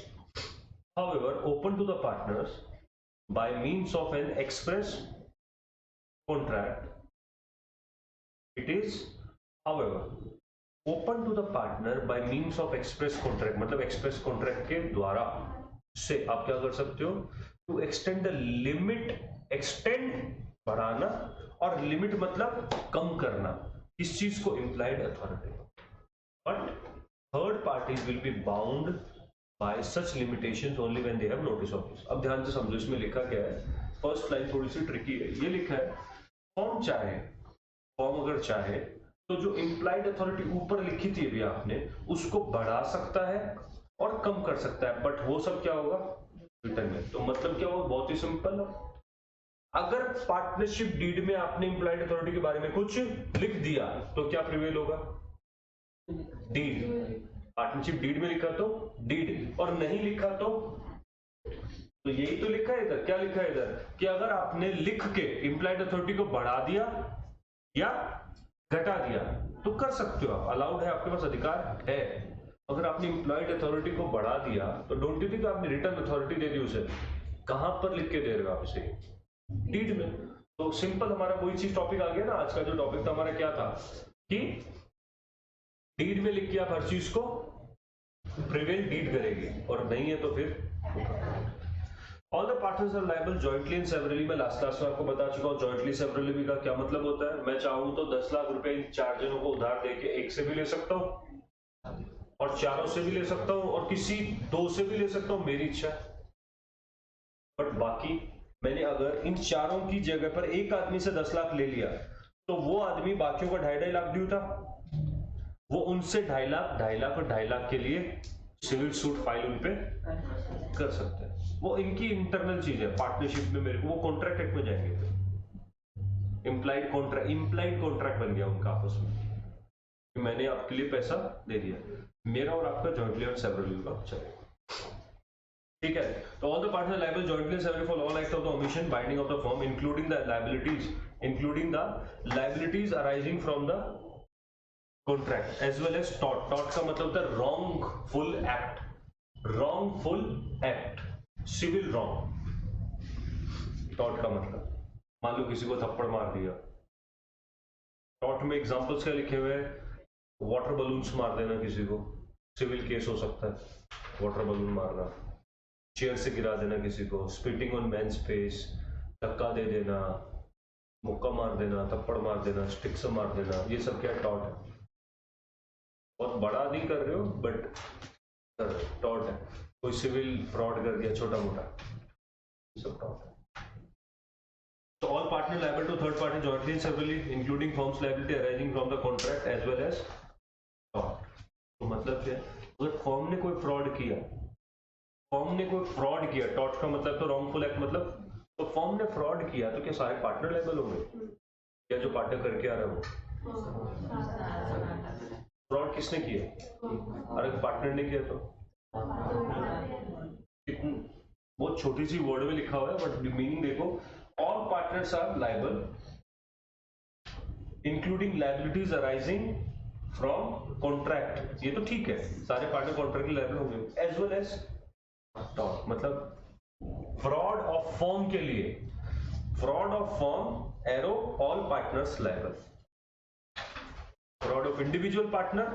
however open to the partners by means of an express contract. It is however open to the partner by means of express contract, मतलब express contract के द्वारा से आप क्या कर सकते हो, to extend the limit, extend बढ़ाना, और लिमिट मतलब कम करना, इस चीज को implied authority. But third parties will be bound by such limitations only when they have notice of this. अब ध्यान से समझो इसमें लिखा क्या है, फर्स्ट लाइन थोड़ी सी ट्रिकी है। ये लिखा है फॉर्म अगर चाहे तो जो इम्प्लाइड अथॉरिटी ऊपर लिखी थी अभी आपने, उसको बढ़ा सकता है और कम कर सकता है, बट वो सब क्या होगा, रिटर्न में। तो मतलब क्या होगा, बहुत ही सिंपल है। अगर पार्टनरशिप डीड में आपने इम्प्लाइड अथॉरिटी के बारे में कुछ लिख दिया तो क्या प्रिवेल होगा, डीड। पार्टनरशिप डीड में लिखा तो डीड, और नहीं लिखा तो यही तो लिखा है इधर। क्या लिखा है इधर कि अगर आपने लिख के इम्प्लाइड अथॉरिटी को बढ़ा दिया या घटा दिया तो कर सकते हो आप, अलाउड है, आपके पास अधिकार है। अगर आपने इम्प्लॉयड अथॉरिटी को बढ़ा दिया तो डोंट यू थिंक आपने रिटर्न अथॉरिटी दे दी उसे, कहां पर लिख के दे रहे हो आप इसे, डीड में। तो सिंपल हमारा वही चीज टॉपिक आ गया ना, आज का जो टॉपिक था हमारा क्या था कि डीड में लिख के आप हर चीज को प्रिवेल डीड करेगी, और नहीं है तो फिर all the partners are liable jointly and severally. मैं लास्ट क्लास में आपको बता चुका हूँ जॉइंटली सेवरली का क्या मतलब होता है। मैं चाहूं तो 10 लाख रुपए इन 4 जनों को उधार देके एक से भी ले सकता हूं और चारों से भी ले सकता हूं और किसी 2 से भी ले सकता हूं, मेरी इच्छा है। बट बाकी मैंने अगर इन चारों की जगह पर एक आदमी से 10 लाख ले लिया तो वो आदमी बाकियों का 2.5 लाख ड्यू था, वो उनसे 2.5 लाख और 2.5 लाख के लिए सिविल सूट फाइल उन पे कर सकते हैं। वो इनकी इंटरनल चीज है पार्टनरशिप में, मेरे को वो कॉन्ट्रैक्ट एक्ट में जाएंगे। इम्प्लाइड कॉन्ट्रैक्ट बन गया उनका आपस में कि मैंने आपके लिए पैसा दे दिया, मेरा और आपका जॉइंटली और सेवरली का चलेगा, ठीक है। तो all the partner liable jointly and severally for all act of the omission binding of the firm including the liabilities arising from the contract as well as टॉट। टॉट का मतलब होता है रॉन्गफुल एक्ट, सिविल रॉन्ग। टॉट का मतलब मान लो किसी को थप्पड़ मार दिया, टॉट में एग्जांपल्स क्या लिखे हुए हैं, वाटर बलून्स मार देना किसी को, सिविल केस हो सकता है वाटर बलून मारना, चेयर से गिरा देना किसी को, स्पिटिंग ऑन मैन्स फेस, धक्का दे देना, मुक्का मार देना, थप्पड़ मार देना, स्टिक से मार देना, ये सब क्या टॉट है। बहुत बड़ा नहीं कर रहे हो बट टॉट है। कोई सिविल फ्रॉड कर दिया छोटा मोटा, सब टॉट है। So all partner liable to third party jointly and severally, including firm's liability arising from the contract as well as tort। तो मतलब क्या है, अगर फर्म ने कोई फ्रॉड किया, टॉट का मतलब तो रॉन्गफुल एक्ट मतलब, तो फर्म ने फ्रॉड किया तो क्या सारे पार्टनर लायबल होंगे, या जो पार्टनर करके आ रहा है वो? फ्रॉड किसने किया, अगर पार्टनर ने किया तो बहुत छोटी सी वर्ड में लिखा हुआ है बट मीनिंग देखो, all partners are liable including liabilities arising from contract, ये तो ठीक है, सारे पार्टनर कॉन्ट्रैक्ट के लायबल होंगे, एज वेल एज टॉट। मतलब फ्रॉड ऑफ फर्म के लिए, fraud of firm arrow all partners liable, fraud of individual partner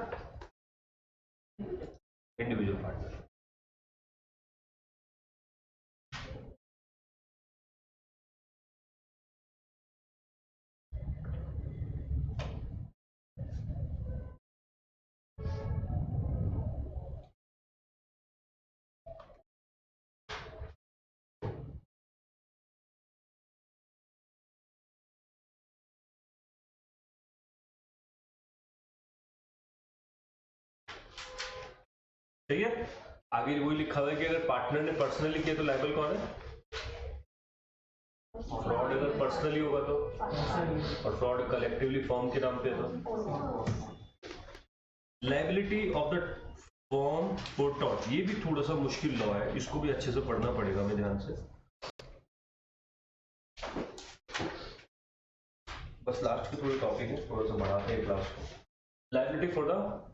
सही है। आगे वही लिखा हुआ है कि अगर पार्टनर ने पर्सनली किया तो लायबल कौन है, फ्रॉड अगर पर्सनली होगा तो, और फ्रॉड कलेक्टिवली फर्म के नाम पे तो liability of the firm for taught. ये भी थोड़ा सा मुश्किल लॉ है, इसको भी अच्छे से पढ़ना पड़ेगा हमें ध्यान से। बस लास्ट के थोड़े टॉपिक है, थोड़ा सा बढ़ाते हैं क्लास को। Liability for the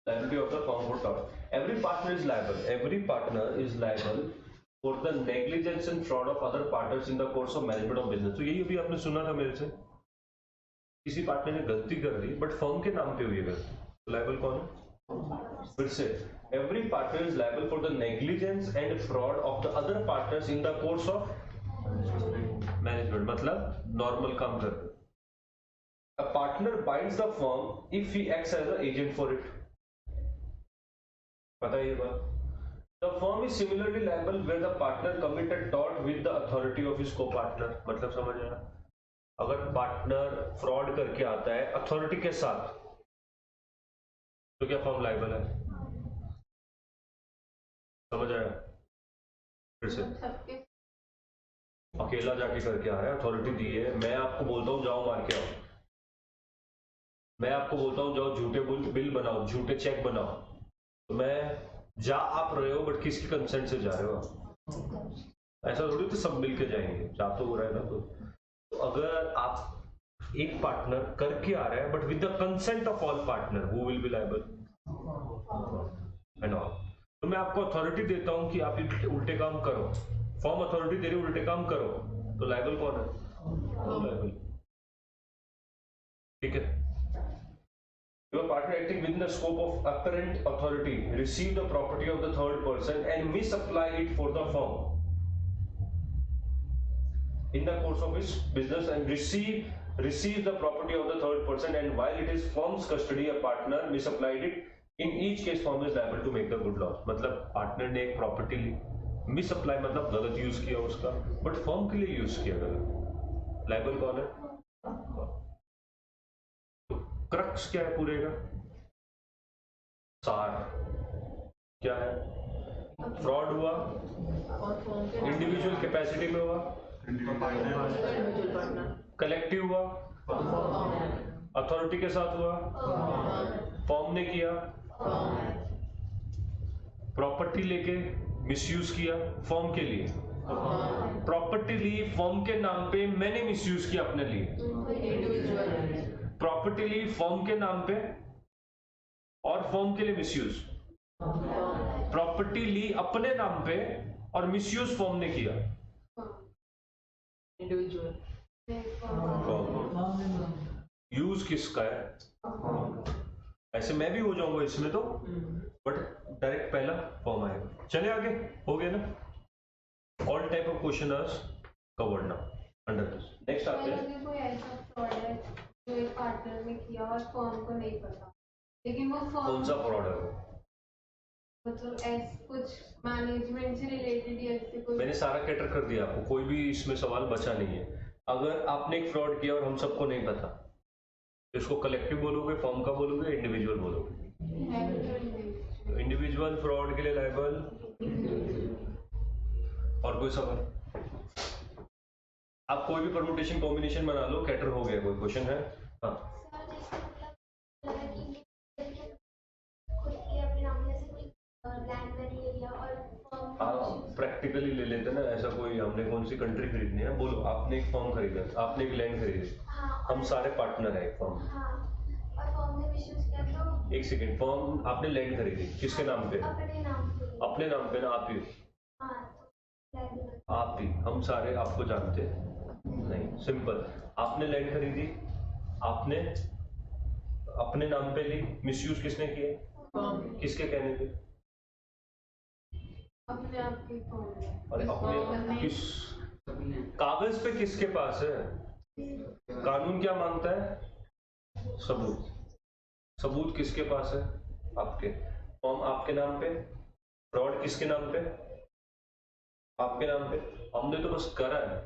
liability of the firm for tort. Every partner is liable for the negligence and fraud of other partners in the course of management of business। तो यही अभी आपने सुना था मेरे से किसी पार्टनर ने गलती कर दी बट फर्म के नाम पे हुई है गलती, तो लायबल कौन है? फिर से every partner is liable for the negligence and fraud of the other partners in the course of management, मतलब नॉर्मल काम कर रहे। A partner binds the firm if he acts as an agent for it. पता है ये बात? The firm is similarly liable where the partner committed tort with the authority of his co-partner. मतलब समझ आया? अगर पार्टनर फ्रॉड करके आता है अथॉरिटी के साथ, तो क्या फर्म लायबल है? समझ आया? फिर से अकेला जाके करके आया, अथॉरिटी दी है, मैं आपको बोलता हूँ जाओ मार के आओ, मैं आपको बोलता हूँ जाओ झूठे बिल बनाओ, झूठे चेक बनाओ, तो मैं जा आप रहे हो बट किसकी कंसेंट से जा रहे हो आप? ऐसा थोड़ी तो सब मिलके जाएंगे, जा तो हो रहा है ना। तो अगर आप एक पार्टनर करके आ रहा है but with the consent of all partner, who will be liable and all. तो मैं आपको अथॉरिटी देता हूं कि आप उल्टे काम करो, फॉर्म अथॉरिटी दे रही उल्टे काम करो, तो लायबल कौन है? लायबल, ठीक है। Your partner acting within the scope of apparent authority received the property of the third person and misapplied it for the firm in the course of his business and receive the property of the third person, and while it is firm's custody, a partner misapplied it. In each case, firm is liable to make the good loss. मतलब partner ने एक property ली, मिसअप्लाई मतलब गलत use किया उसका, but firm के लिए use किया गलत, लायबल कौन है? क्रक्स क्या है पूरे का? सार क्या है? फ्रॉड हुआ, इंडिविजुअल कैपेसिटी में हुआ, कलेक्टिव हुआ, अथॉरिटी के साथ हुआ, फॉर्म ने किया, प्रॉपर्टी लेके मिसयूज किया फॉर्म के लिए, प्रॉपर्टी ली फॉर्म के नाम पे, मैंने मिसयूज किया अपने लिए, प्रॉपर्टी ली फॉर्म के नाम पे और फॉर्म के लिए मिसयूज, प्रॉपर्टी ली अपने नाम पे और मिसयूज फॉर्म ने किया, इंडिविजुअल, यूज किसका है? ऐसे मैं भी हो जाऊंगा इसमें तो, बट डायरेक्ट पहला फॉर्म आएगा। चले आगे, हो गया ना? All type of question are covered now under this. Next आते हैं, कोई ऐसा फ्रॉड है जो एक पार्टनर ने किया और फर्म को नहीं पता, लेकिन वो फर्म, कौन सा फ्रॉड है वो? मतलब ऐसे कुछ मैनेजमेंट से रिलेटेड या ऐसे कुछ। मैंने सारा कैटर कर दिया आपको, कोई भी इसमें सवाल बचा नहीं है। अगर आपने एक फ्रॉड किया और हम सबको नहीं पता, इसको कलेक्टिव बोलोगे, फर्म का बोलोगे, इंडिविजुअल बोलोगे? इंडिविजुअल फ्रॉड के लिए लायबल। और कोई सवाल? आप कोई भी परमुटेशन कॉम्बिनेशन बना लो, कैटर हो गया। कोई क्वेश्चन है? हाँ, प्रैक्टिकली ले लेते ना, ऐसा कोई हमने कौन सी कंट्री खरीदनी है, बोलो आपने एक फॉर्म खरीदा, आपने एक लैंड खरीदी, हम सारे पार्टनर है एक फॉर्म। एक सेकेंड, फॉर्म आपने लैंड खरीदी किसके नाम पे? अपने नाम पे ना, आप ही आप ही, हम सारे आपको जानते नहीं, सिंपल। आपने लैंड खरीदी, आपने अपने नाम पे ली, मिसयूज किसने किया? किसके कहने पे? अपने आप के फर्म। अरे अपने किस कागज पे किसके पास है? कानून क्या मांगता है? सबूत। सबूत किसके पास है? आपके। फॉर्म आपके नाम पे, फ्रॉड किसके नाम पे? आपके नाम पे। हमने तो बस करा है,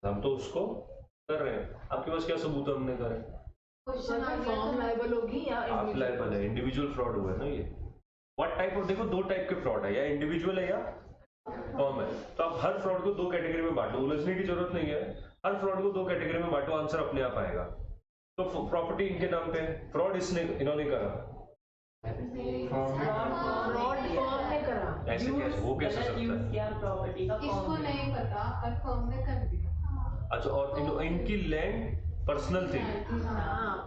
हम तो उसको कर रहे हैं, आपके पास क्या सबूत है हमने करा है? फॉर्म लायबल होगी या आप लायबल है, इंडिविजुअल फ्रॉड हुआ है ना ये। व्हाट टाइप ऑफ, देखो दो टाइप के फ्रॉड है, या इंडिविजुअल है या फॉर्म है। तो आप हर फ्रॉड को दो कैटेगरी में बांटो, उलझने की जरूरत नहीं है, हर फ्रॉड को दो कैटेगरी में बांटो, आंसर अपने आप आएगा। तो प्रॉपर्टी इनके नाम पे, फ्रॉड इन्होंने करा, फ्रॉड फर्म ने करा, ऐसे कैसे वो कैसे सकता है? प्रॉपर्टी का इसको नहीं पता और फर्म ने कर दिया। अच्छा, और इनकी लैंड पर्सनल थी,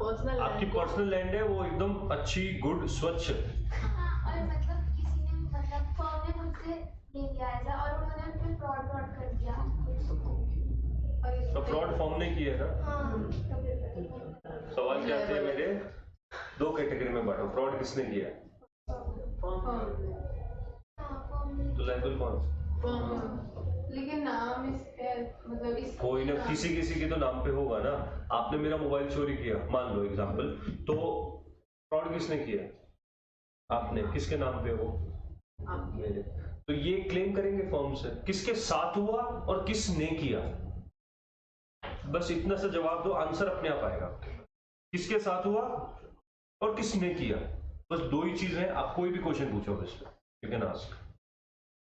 पर्सनल, आपकी पर्सनल लैंड है, वो एकदम अच्छी, गुड, स्वच्छ। और मतलब किसी ने, मतलब फर्म ने मुझसे ले लिया ऐसा और उन्होंने फिर फ्रॉड कर दिया। तो फ्रॉड फॉर्म ने किया है ना? हाँ, सवाल क्या थे मेरे? दो कैटेगरी में बांटो, फ्रॉड किसने किया? तो लायबल कौन? लेकिन नाम इसके मतलब इस कोई ना किसी किसी के तो नाम पे होगा ना। आपने मेरा मोबाइल चोरी किया मान लो एग्जांपल, तो फ्रॉड किसने किया? आपने। किसके नाम पे हो? मेरे। तो ये क्लेम करेंगे फर्म से किसके साथ हुआ और किसने किया, बस इतना सा जवाब दो, आंसर अपने आप आएगा। किसके साथ हुआ और किसने किया, बस दो ही चीज है। आप कोई भी क्वेश्चन पूछो बस, यू कैन आस्क,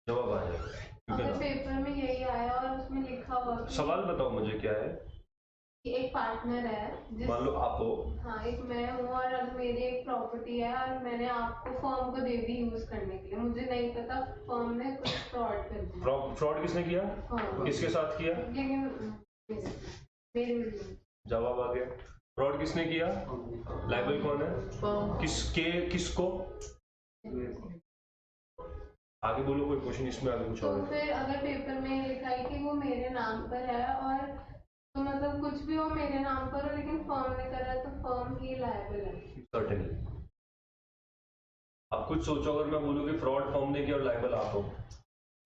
जवाब आ जाएगा। अगर पेपर में यही आया और उसमें लिखा हुआ कि सवाल बताओ मुझे क्या है? कि एक पार्टनर है मान लो आप हो। हाँ, एक मैं हूँ और अब मेरी एक प्रॉपर्टी है और मैंने आपको फर्म को दे दी यूज करने के लिए, मुझे नहीं पता फर्म ने कुछ फ्रॉड कर दिया। फ्रॉड किसने किया? हाँ। किसके साथ किया? लेकिन मेरे जवाब आ गया। फ्रॉड किसने किया? लायबल कौन है? किसको? आगे बोलो कोई क्वेश्चन इसमें, आगे कुछ तो और। फिर अगर पेपर में लिखा है कि वो मेरे नाम पर है और तो मतलब कुछ भी हो मेरे नाम पर हो लेकिन फर्म ने करा तो फर्म ही लायबल है। सर्टेनली। आप कुछ सोचो, अगर मैं बोलूं कि फ्रॉड फर्म ने किया और लायबल आप हो,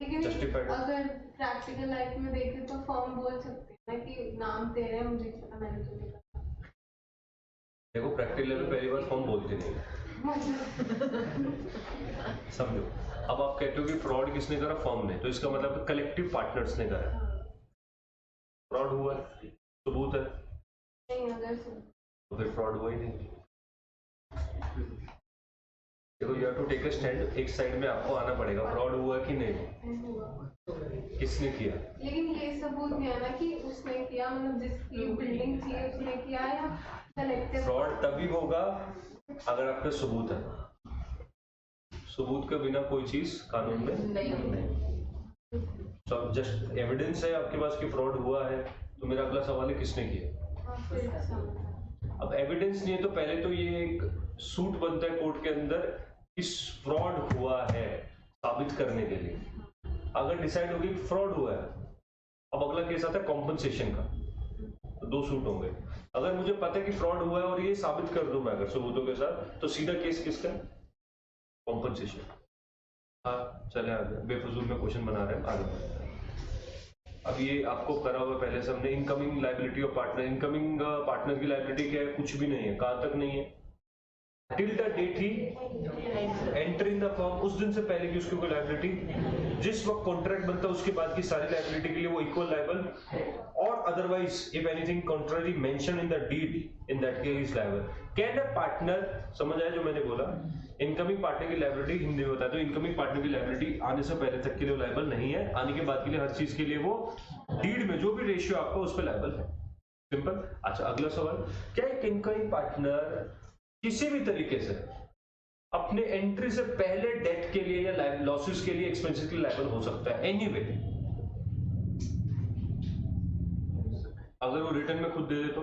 लेकिन Justified। अगर प्रैक्टिकल लाइफ में देखें तो फर्म बोल सकते हैं ना कि नाम तेरे है, मुझे पता, मैंने तुझे पता। देखो प्रैक्टिकल लेवल पहली बार फर्म बोलते नहीं, समझो। अब आप कहते हो कि फ्रॉड किसने करा? फर्म ने, तो इसका मतलब कलेक्टिव पार्टनर्स ने करा। फ्रॉड हुआ, सबूत है, नहीं अगर तो फिर फ्रॉड हुआ ही नहीं। देखो you have to take a stand, एक साइड में आपको आना पड़ेगा, फ्रॉड हुआ कि नहीं, किसने किया। लेकिन ये सबूत नहीं है ना कि उसने किया, मतलब जिसकी बिल्डिंग थी उसने किया या कलेक्टिव। फ्रॉड तभी होगा अगर आपके सबूत है। सबूत के बिना कोई चीज कानून में नहीं। तो जस्ट एविडेंस है आपके पास कि फ्रॉड हुआ है, तो मेरा अगला सवाल है किसने किया। अब एविडेंस नहीं है तो पहले तो ये एक सूट बनता है कोर्ट के अंदर, इस फ्रॉड हुआ है साबित करने के लिए। अगर डिसाइड हो गया कि फ्रॉड हुआ है, अब अगला केस आता है कॉम्पनसेशन का, तो दो सूट होंगे। अगर मुझे पता है कि फ्रॉड हुआ है और ये साबित कर दूं मैं अगर सबूतों के साथ, तो सीधा केस किसका? कॉम्पनसेशन। हाँ चले आगे, बेफजूल में क्वेश्चन बना रहे हैं, आगे। अब ये आपको करा हुआ पहले से हमने, incoming liability of partner. Incoming partner की लायबिलिटी क्या है? कुछ भी नहीं है। कहां तक नहीं है? Till the date he enter in the firm, उस दिन से पहले की उसकी कोई लायबिलिटी, जिस वक्त कॉन्ट्रैक्ट बनता है उसके बाद की सारी लायबिलिटी के लिए वो इक्वल लायबल, और otherwise if anything contrary mention in the deed, in that case is liable. Can a partner, समझ आया जो मैंने बोला? इनकमिंग पार्टनर की लायबिलिटी हिंदी में बताया, तो इनकमिंग पार्टनर की लायबिलिटी आने से पहले तक के लिए लायबल नहीं है, आने के बाद के लिए हर चीज के लिए वो डीड में जो भी रेशियो आपका उस पर लायबल है। सिंपल। अच्छा अगला सवाल, क्या एक इनकमिंग पार्टनर किसी भी तरीके से अपने एंट्री से पहले डेट के लिए या लॉसेस के लिए, एक्सपेंसेस के लिए लायबल हो सकता है? एनीवे, अगर वो रिटर्न में खुद दे दे तो?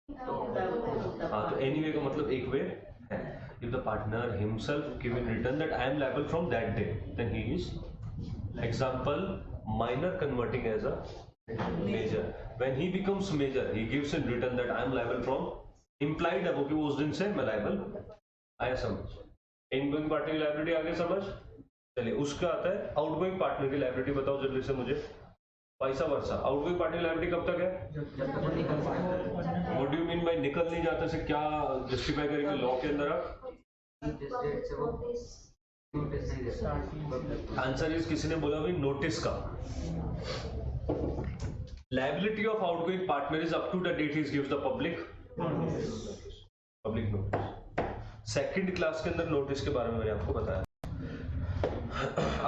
हाँ, तो एनीवे का मतलब एक वे है। If the partner himself give in return that I am liable from that day, then he is, example, minor converting as a major. When he becomes major, he gives in return that I am liable from, implied है वो कि वो उस दिन से मैं liable आया। समझ? इनगोइंग पार्टनर की लायबिलिटी आगे समझ? चलिए उसका आता है आउटगोइंग पार्टनर की लायबिलिटी। बताओ जल्दी से मुझे। पैसा वर्षा, आउटगोइंग पार्टनर लायबिलिटी कब तक है? What do you mean by निकल नहीं जाता से क्या जस्टिफाई करेंगे लॉ के अंदर आप? आंसर इज, किसी ने बोला भी नोटिस का। Liability of outgoing partner is up to the date he gives the public notice. Second class के अंदर नोटिस के बारे में मैंने आपको बताया।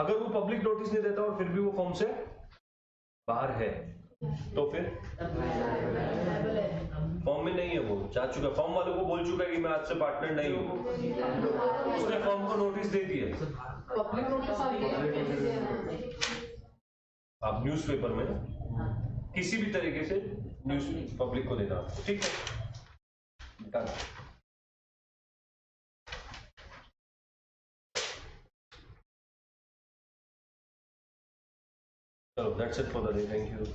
अगर वो पब्लिक नोटिस नहीं देता और फिर भी वो फॉर्म से बाहर है, तो फिर फॉर्म में नहीं है, वो जा चुका, फॉर्म वालों को बोल चुका है कि मैं आज से पार्टनर नहीं हूं, उसने फॉर्म को नोटिस दे दिया। आप न्यूज़पेपर में किसी भी तरीके से न्यूज पब्लिक को देना, ठीक है? चलो, that's it for the day. Thank you.